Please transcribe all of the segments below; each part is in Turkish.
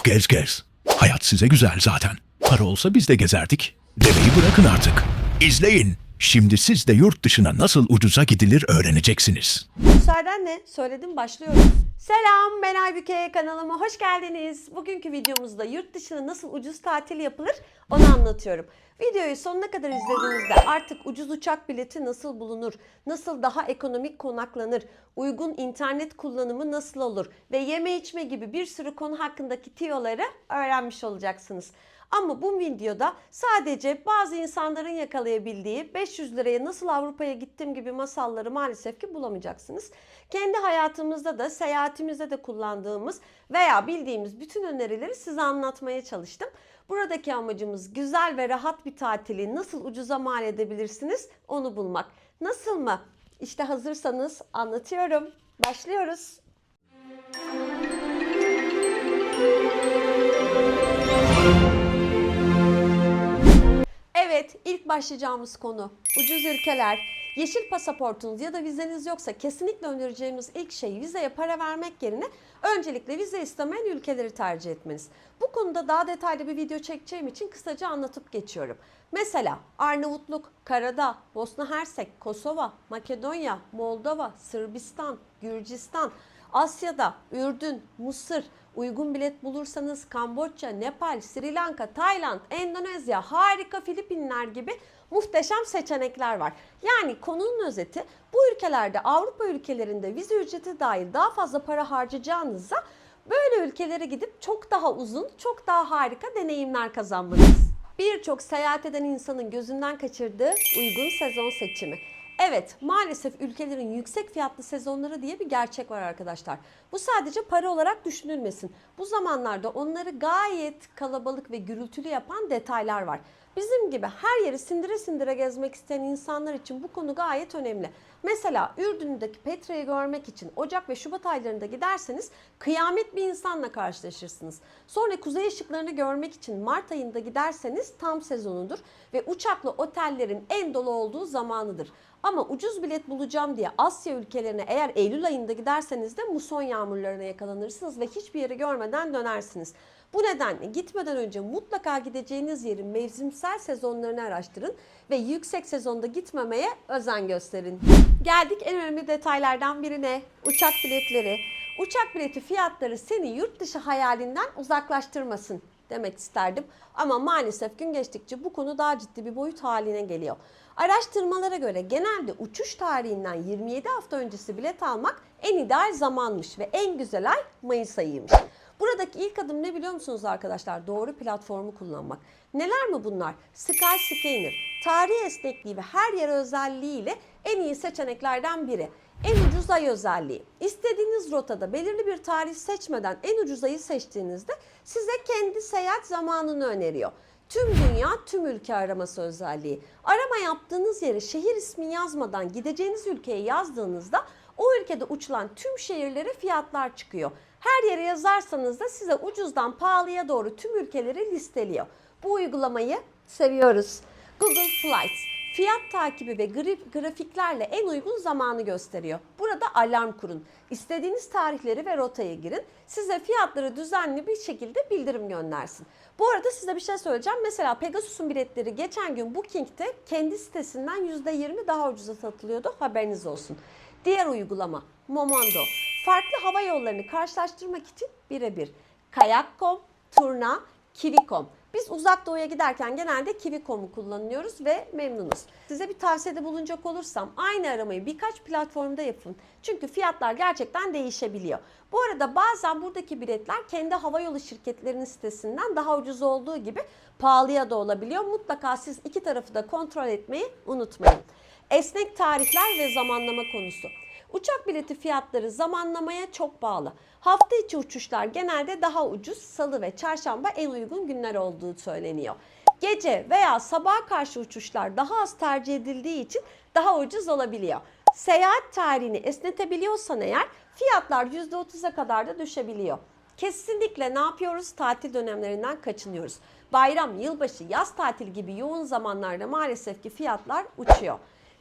Gez gez. Hayat size güzel zaten. Para olsa biz de gezerdik. Demeyi bırakın artık. İzleyin. Şimdi siz de yurt dışına nasıl ucuza gidilir öğreneceksiniz. Müsaadenle söyledim, başlıyoruz. Selam, ben Aybüke, kanalıma hoş geldiniz. Bugünkü videomuzda yurt dışına nasıl ucuz tatil yapılır onu anlatıyorum. Videoyu sonuna kadar izlediğinizde artık ucuz uçak bileti nasıl bulunur, nasıl daha ekonomik konaklanır, uygun internet kullanımı nasıl olur ve yeme içme gibi bir sürü konu hakkındaki tiyoları öğrenmiş olacaksınız. Ama bu videoda sadece bazı insanların yakalayabildiği 500 liraya nasıl Avrupa'ya gittim gibi masalları maalesef ki bulamayacaksınız. Kendi hayatımızda da seyahatimizde de kullandığımız veya bildiğimiz bütün önerileri size anlatmaya çalıştım. Buradaki amacımız güzel ve rahat bir tatili nasıl ucuza mal edebilirsiniz onu bulmak. Nasıl mı? İşte hazırsanız anlatıyorum. Başlıyoruz. Evet, ilk başlayacağımız konu ucuz ülkeler. Yeşil pasaportunuz ya da vizeniz yoksa kesinlikle önereceğimiz ilk şey vizeye para vermek yerine öncelikle vize istemeyen ülkeleri tercih etmeniz. Bu konuda daha detaylı bir video çekeceğim için kısaca anlatıp geçiyorum. Mesela Arnavutluk, Karadağ, Bosna Hersek, Kosova, Makedonya, Moldova, Sırbistan, Gürcistan, Asya'da Ürdün, Mısır, uygun bilet bulursanız Kamboçya, Nepal, Sri Lanka, Tayland, Endonezya, harika Filipinler gibi muhteşem seçenekler var. Yani konunun özeti, bu ülkelerde Avrupa ülkelerinde vize ücreti dahil daha fazla para harcayacağınıza böyle ülkelere gidip çok daha uzun, çok daha harika deneyimler kazanmanız. Birçok seyahat eden insanın gözünden kaçırdığı uygun sezon seçimi. Evet, maalesef ülkelerin yüksek fiyatlı sezonları diye bir gerçek var arkadaşlar. Bu sadece para olarak düşünülmesin. Bu zamanlarda onları gayet kalabalık ve gürültülü yapan detaylar var. Bizim gibi her yeri sindire sindire gezmek isteyen insanlar için bu konu gayet önemli. Mesela Ürdün'deki Petra'yı görmek için Ocak ve Şubat aylarında giderseniz kıyamet bir insanla karşılaşırsınız. Sonra kuzey ışıklarını görmek için Mart ayında giderseniz tam sezonudur ve uçakla otellerin en dolu olduğu zamanıdır. Ama ucuz bilet bulacağım diye Asya ülkelerine eğer Eylül ayında giderseniz de muson yağmurlarına yakalanırsınız ve hiçbir yeri görmeden dönersiniz. Bu nedenle gitmeden önce mutlaka gideceğiniz yerin mevsimsel sezonlarını araştırın ve yüksek sezonda gitmemeye özen gösterin. Geldik en önemli detaylardan birine, uçak biletleri. Uçak bileti fiyatları seni yurt dışı hayalinden uzaklaştırmasın demek isterdim. Ama maalesef gün geçtikçe bu konu daha ciddi bir boyut haline geliyor. Araştırmalara göre genelde uçuş tarihinden 27 hafta öncesi bilet almak en ideal zamanmış ve en güzel ay Mayıs ayıymış. Buradaki ilk adım ne biliyor musunuz arkadaşlar? Doğru platformu kullanmak. Neler mi bunlar? Skyscanner, tarih esnekliği ve her yer özelliğiyle en iyi seçeneklerden biri. En ucuz ay özelliği. İstediğiniz rotada belirli bir tarih seçmeden en ucuz ayı seçtiğinizde size kendi seyahat zamanını öneriyor. Tüm dünya, tüm ülke araması özelliği. Arama yaptığınız yere şehir ismi yazmadan gideceğiniz ülkeye yazdığınızda o ülkede uçulan tüm şehirlere fiyatlar çıkıyor. Her yere yazarsanız da size ucuzdan pahalıya doğru tüm ülkeleri listeliyor. Bu uygulamayı seviyoruz. Google Flights fiyat takibi ve grafiklerle en uygun zamanı gösteriyor. Burada alarm kurun. İstediğiniz tarihleri ve rotaya girin. Size fiyatları düzenli bir şekilde bildirim göndersin. Bu arada size bir şey söyleyeceğim. Mesela Pegasus'un biletleri geçen gün Booking'te kendi sitesinden %20 daha ucuza satılıyordu. Haberiniz olsun. Diğer uygulama Momondo. Farklı hava yollarını karşılaştırmak için birebir. Kayak.com, Turna, Kiwi.com. Biz uzak doğuya giderken genelde Kiwi.com'u kullanıyoruz ve memnunuz. Size bir tavsiyede bulunacak olursam aynı aramayı birkaç platformda yapın. Çünkü fiyatlar gerçekten değişebiliyor. Bu arada bazen buradaki biletler kendi havayolu şirketlerinin sitesinden daha ucuz olduğu gibi pahalıya da olabiliyor. Mutlaka siz iki tarafı da kontrol etmeyi unutmayın. Esnek tarihler ve zamanlama konusu. Uçak bileti fiyatları zamanlamaya çok bağlı. Hafta içi uçuşlar genelde daha ucuz, salı ve çarşamba en uygun günler olduğu söyleniyor. Gece veya sabaha karşı uçuşlar daha az tercih edildiği için daha ucuz olabiliyor. Seyahat tarihini esnetebiliyorsan eğer fiyatlar %30'a kadar da düşebiliyor. Kesinlikle ne yapıyoruz? Tatil dönemlerinden kaçınıyoruz. Bayram, yılbaşı, yaz tatili gibi yoğun zamanlarda maalesef ki fiyatlar uçuyor.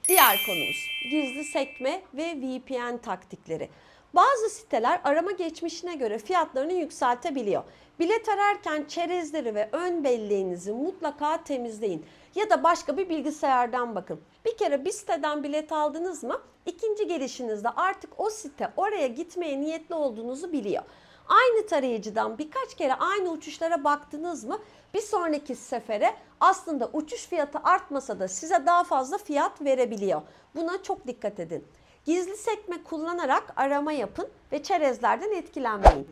Diğer konumuz gizli sekme ve VPN taktikleri. Bazı siteler arama geçmişine göre fiyatlarını yükseltebiliyor. Bilet ararken çerezleri ve ön belleğinizi mutlaka temizleyin. Ya da başka bir bilgisayardan bakın. Bir kere bir siteden bilet aldınız mı? İkinci gelişinizde artık o site oraya gitmeye niyetli olduğunuzu biliyor. Aynı tarayıcıdan birkaç kere aynı uçuşlara baktınız mı? Bir sonraki sefere aslında uçuş fiyatı artmasa da size daha fazla fiyat verebiliyor. Buna çok dikkat edin. Gizli sekme kullanarak arama yapın ve çerezlerden etkilenmeyin.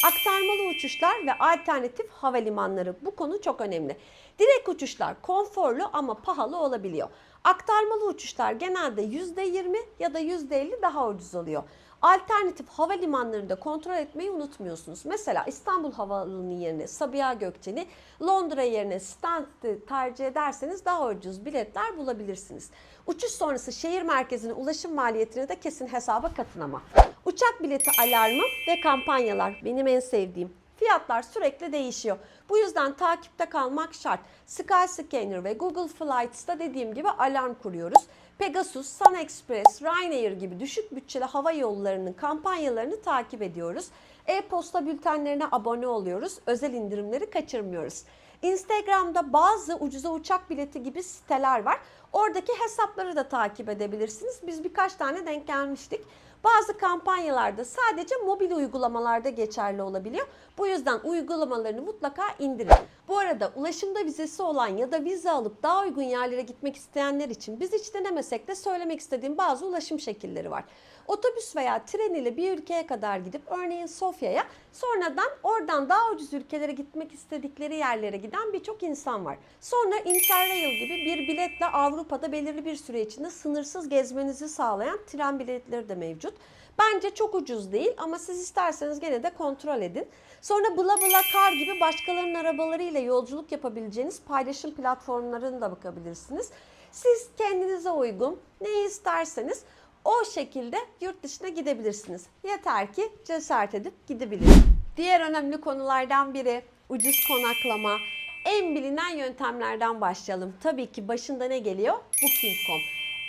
Aktarmalı uçuşlar ve alternatif havalimanları, bu konu çok önemli. Direkt uçuşlar konforlu ama pahalı olabiliyor. Aktarmalı uçuşlar genelde %20 ya da %50 daha ucuz oluyor. Alternatif havalimanlarını da kontrol etmeyi unutmuyorsunuz. Mesela İstanbul Havaalanı yerine Sabiha Gökçen'i, Londra yerine Stansted'i tercih ederseniz daha ucuz biletler bulabilirsiniz. Uçuş sonrası şehir merkezine ulaşım maliyetini de kesin hesaba katın ama. Uçak bileti alarmı ve kampanyalar benim en sevdiğim. Fiyatlar sürekli değişiyor. Bu yüzden takipte kalmak şart. Skyscanner ve Google Flights'ta dediğim gibi alarm kuruyoruz. Pegasus, Sun Express, Ryanair gibi düşük bütçeli hava yollarının kampanyalarını takip ediyoruz. E-posta bültenlerine abone oluyoruz. Özel indirimleri kaçırmıyoruz. Instagram'da bazı ucuza uçak bileti gibi siteler var. Oradaki hesapları da takip edebilirsiniz. Biz birkaç tane denk gelmiştik. Bazı kampanyalarda sadece mobil uygulamalarda geçerli olabiliyor. Bu yüzden uygulamalarını mutlaka indirin. Bu arada ulaşımda vizesi olan ya da vize alıp daha uygun yerlere gitmek isteyenler için biz hiç denemesek de söylemek istediğim bazı ulaşım şekilleri var. Otobüs veya tren ile bir ülkeye kadar gidip örneğin Sofya'ya, sonradan oradan daha ucuz ülkelere gitmek istedikleri yerlere giden birçok insan var. Sonra Interrail gibi bir biletle Avrupa'da belirli bir süre içinde sınırsız gezmenizi sağlayan tren biletleri de mevcut. Bence çok ucuz değil ama siz isterseniz gene de kontrol edin. Sonra BlaBlaCar gibi başkalarının arabalarıyla yolculuk yapabileceğiniz paylaşım platformlarına da bakabilirsiniz. Siz kendinize uygun neyi isterseniz o şekilde yurt dışına gidebilirsiniz. Yeter ki cesaret edip gidebilin. Diğer önemli konulardan biri ucuz konaklama. En bilinen yöntemlerden başlayalım. Tabii ki başında ne geliyor? Booking.com.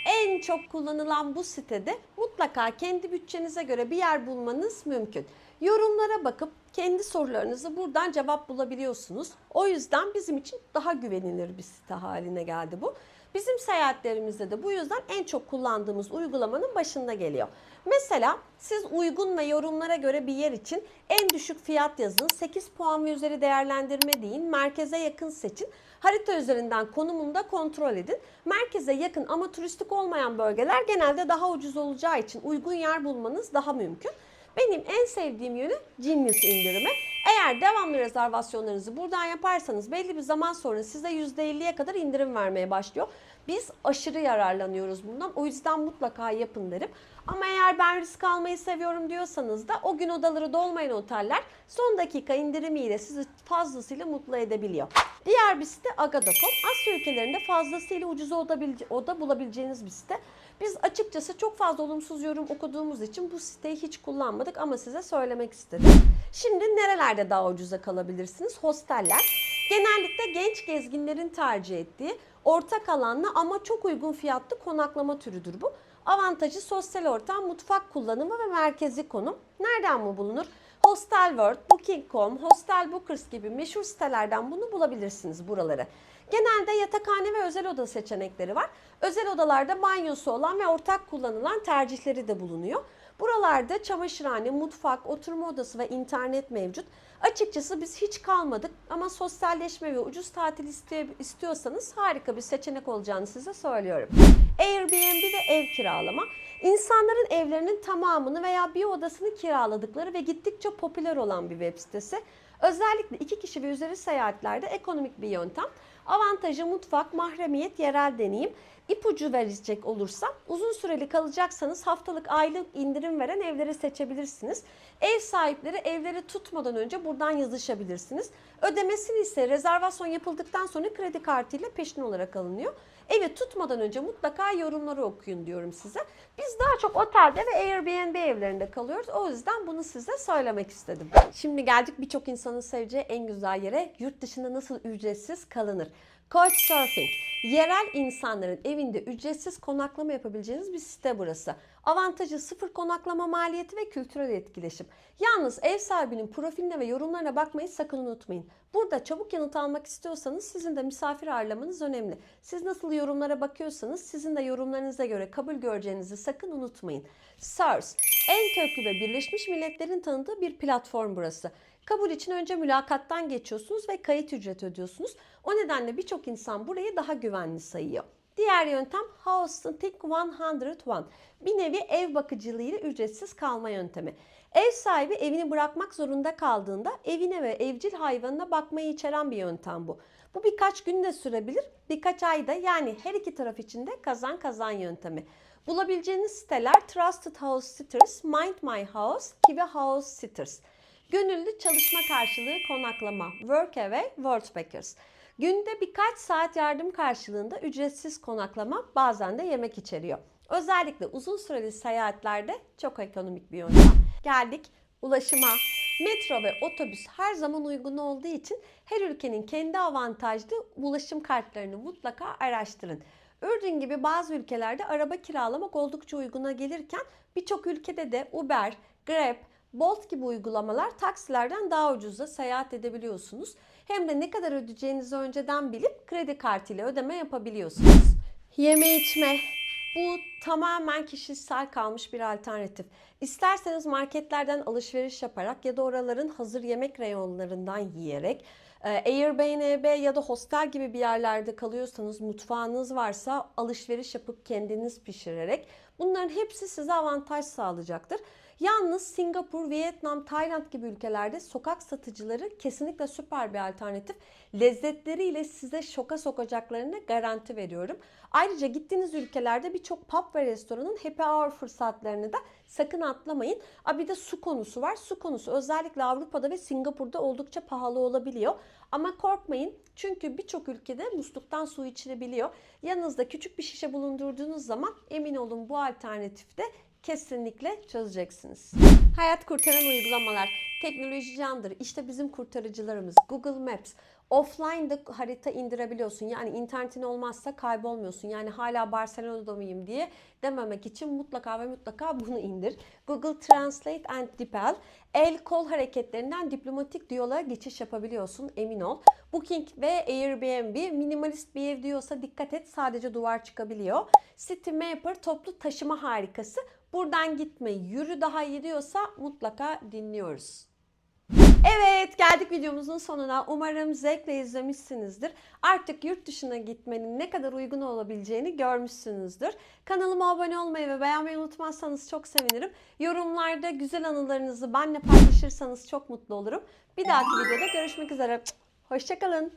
En çok kullanılan bu sitede mutlaka kendi bütçenize göre bir yer bulmanız mümkün. Yorumlara bakıp kendi sorularınızı buradan cevap bulabiliyorsunuz. O yüzden bizim için daha güvenilir bir site haline geldi bu. Bizim seyahatlerimizde de bu yüzden en çok kullandığımız uygulamanın başında geliyor. Mesela siz uygun ve yorumlara göre bir yer için en düşük fiyat yazın, 8 puan ve üzeri değerlendirme deyin, merkeze yakın seçin. Harita üzerinden konumunu da kontrol edin. Merkeze yakın ama turistik olmayan bölgeler genelde daha ucuz olacağı için uygun yer bulmanız daha mümkün. Benim en sevdiğim yönü Genius indirimi. Eğer devamlı rezervasyonlarınızı buradan yaparsanız belli bir zaman sonra size %50'ye kadar indirim vermeye başlıyor. Biz aşırı yararlanıyoruz bundan. O yüzden mutlaka yapın derim. Ama eğer ben risk almayı seviyorum diyorsanız da o gün odaları dolmayan oteller son dakika indirimiyle sizi fazlasıyla mutlu edebiliyor. Diğer bir site Aga.com. Asya ülkelerinde fazlasıyla ucuz oda bulabileceğiniz bir site. Biz açıkçası çok fazla olumsuz yorum okuduğumuz için bu siteyi hiç kullanmadık ama size söylemek istedim. Şimdi nerelerde daha ucuza kalabilirsiniz? Hosteller. Genellikle genç gezginlerin tercih ettiği ortak alanlı ama çok uygun fiyatlı konaklama türüdür bu. Avantajı sosyal ortam, mutfak kullanımı ve merkezi konum. Nereden mi bulunur? Hostelworld, Booking.com, Hostelbookers gibi meşhur sitelerden bunu bulabilirsiniz buraları. Genelde yatakhane ve özel oda seçenekleri var. Özel odalarda banyosu olan ve ortak kullanılan tercihleri de bulunuyor. Buralarda çamaşırhane, mutfak, oturma odası ve internet mevcut. Açıkçası biz hiç kalmadık ama sosyalleşme ve ucuz tatil istiyorsanız harika bir seçenek olacağını size söylüyorum. Airbnb ve ev kiralama. İnsanların evlerinin tamamını veya bir odasını kiraladıkları ve gittikçe popüler olan bir web sitesi. Özellikle 2 kişi ve üzeri seyahatlerde ekonomik bir yöntem. Avantajı mutfak, mahremiyet, yerel deneyim. İpucu verecek olursam uzun süreli kalacaksanız haftalık, aylık indirim veren evleri seçebilirsiniz. Ev sahipleri evleri tutmadan önce buradan yazışabilirsiniz. Ödemesini ise rezervasyon yapıldıktan sonra kredi kartıyla peşin olarak alınıyor. Evi tutmadan önce mutlaka yorumları okuyun diyorum size. Biz daha çok otelde ve Airbnb evlerinde kalıyoruz. O yüzden bunu size söylemek istedim. Şimdi geldik birçok insanın seveceği en güzel yere, yurt dışında nasıl ücretsiz kalınır. Couchsurfing, yerel insanların evinde ücretsiz konaklama yapabileceğiniz bir site burası. Avantajı sıfır konaklama maliyeti ve kültürel etkileşim. Yalnız ev sahibinin profiline ve yorumlarına bakmayı sakın unutmayın. Burada çabuk yanıt almak istiyorsanız sizin de misafir ağırlamanız önemli. Siz nasıl yorumlara bakıyorsanız sizin de yorumlarınıza göre kabul göreceğinizi sakın unutmayın. SARS, en köklü ve Birleşmiş Milletler'in tanıdığı bir platform burası. Kabul için önce mülakattan geçiyorsunuz ve kayıt ücreti ödüyorsunuz. O nedenle birçok insan burayı daha güvenli sayıyor. Diğer yöntem Hosting 101. Bir nevi ev bakıcılığıyla ücretsiz kalma yöntemi. Ev sahibi evini bırakmak zorunda kaldığında evine ve evcil hayvanına bakmayı içeren bir yöntem bu. Bu birkaç gün de sürebilir, birkaç ayda, yani her iki taraf için de kazan kazan yöntemi. Bulabileceğiniz siteler Trusted House Sitters, Mind My House, Kiwi House Sitters. Gönüllü çalışma karşılığı konaklama, Workaway, Worldpackers. Günde birkaç saat yardım karşılığında ücretsiz konaklama, bazen de yemek içeriyor. Özellikle uzun süreli seyahatlerde çok ekonomik bir yöntem. Geldik ulaşıma. Metro ve otobüs her zaman uygun olduğu için her ülkenin kendi avantajlı ulaşım kartlarını mutlaka araştırın. Ürdün gibi bazı ülkelerde araba kiralamak oldukça uyguna gelirken birçok ülkede de Uber, Grab, Bolt gibi uygulamalar taksilerden daha ucuza seyahat edebiliyorsunuz. Hem de ne kadar ödeyeceğinizi önceden bilip kredi kartıyla ödeme yapabiliyorsunuz. Yeme içme. Bu tamamen kişisel kalmış bir alternatif. İsterseniz marketlerden alışveriş yaparak ya da oraların hazır yemek reyonlarından yiyerek, Airbnb ya da hostel gibi bir yerlerde kalıyorsanız, mutfağınız varsa alışveriş yapıp kendiniz pişirerek, bunların hepsi size avantaj sağlayacaktır. Yalnız Singapur, Vietnam, Tayland gibi ülkelerde sokak satıcıları kesinlikle süper bir alternatif. Lezzetleriyle size şoka sokacaklarına garanti veriyorum. Ayrıca gittiğiniz ülkelerde birçok pub ve restoranın happy hour fırsatlarını da sakın atlamayın. Bir de su konusu var. Su konusu özellikle Avrupa'da ve Singapur'da oldukça pahalı olabiliyor. Ama korkmayın, çünkü birçok ülkede musluktan su içilebiliyor. Yanınızda küçük bir şişe bulundurduğunuz zaman emin olun bu alternatifte kesinlikle çözeceksiniz. Hayat kurtaran uygulamalar. Teknoloji candır. İşte bizim kurtarıcılarımız. Google Maps. Offline'da harita indirebiliyorsun. Yani internetin olmazsa kaybolmuyorsun. Yani hala Barcelona'da mıyım diye dememek için mutlaka ve mutlaka bunu indir. Google Translate and DeepL. El kol hareketlerinden diplomatik diyaloğa geçiş yapabiliyorsun, emin ol. Booking ve Airbnb, minimalist bir ev diyorsa dikkat et, sadece duvar çıkabiliyor. City Mapper, toplu taşıma harikası. Buradan gitme, yürü daha iyi diyorsa mutlaka dinliyoruz. Evet, geldik videomuzun sonuna. Umarım zevkle izlemişsinizdir. Artık yurt dışına gitmenin ne kadar uygun olabileceğini görmüşsünüzdür. Kanalıma abone olmayı ve beğenmeyi unutmazsanız çok sevinirim. Yorumlarda güzel anılarınızı benimle paylaşırsanız çok mutlu olurum. Bir dahaki videoda görüşmek üzere. Hoşça kalın.